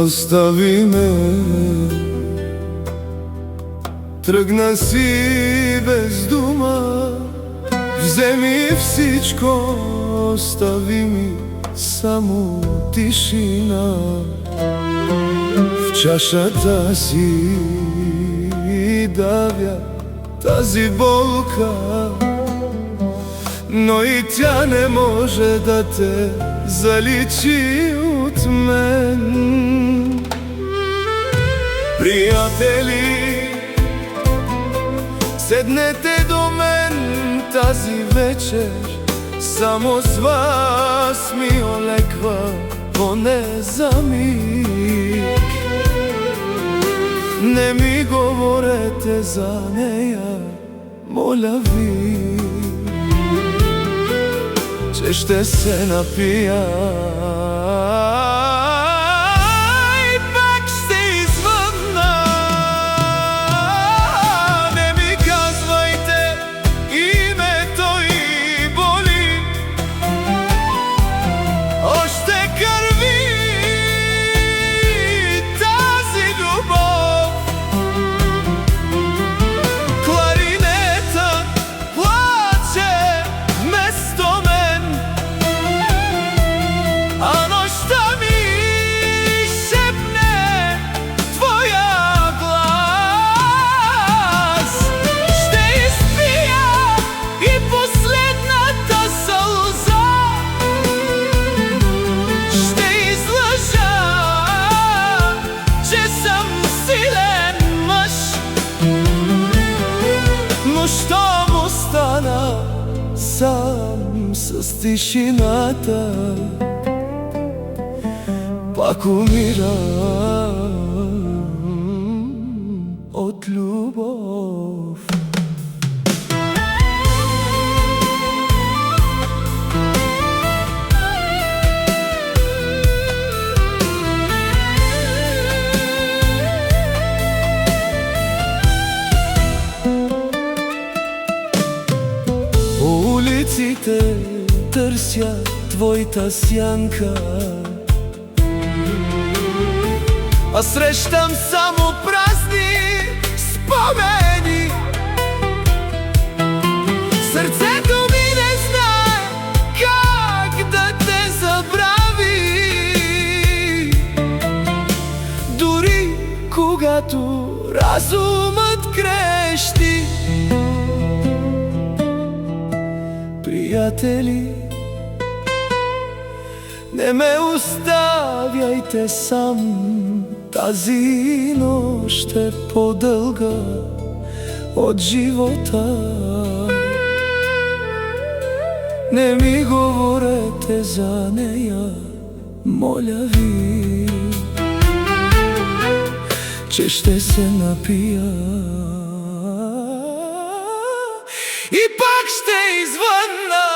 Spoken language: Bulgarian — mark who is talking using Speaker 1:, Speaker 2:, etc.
Speaker 1: Остави ме, тръгна си без дума. Вземи всичко, остави ми само тишина. В чашата си давя тази болка, но и тя не може да те заличи от мен. Приятели, седнете до мен тази вечер, само с вас ми олеква, поне за миг. Не ми говорете за нея, моля ви, че ще се напия. И пак ще извънна. Не ми казвайте името и боли, още кърви тази любов. Кларинета плаче вместо мен, а нощта ми шепне твоя глас. Ще изпия и последната сълза, ще излъжа, че съм силен мъж. Но щом остана сам с тишината, пак умирам от любов. По улиците търся твоята сянка, а срещам само празни спомени. Сърцето ми не знае как да те забрави, дори когато разумът крещи. Приятели, не ме оставяйте сам, тази нощ е по-дълга от живота. Не ми говорете за нея, моля ви, че ще се напия. И пак ще извънна.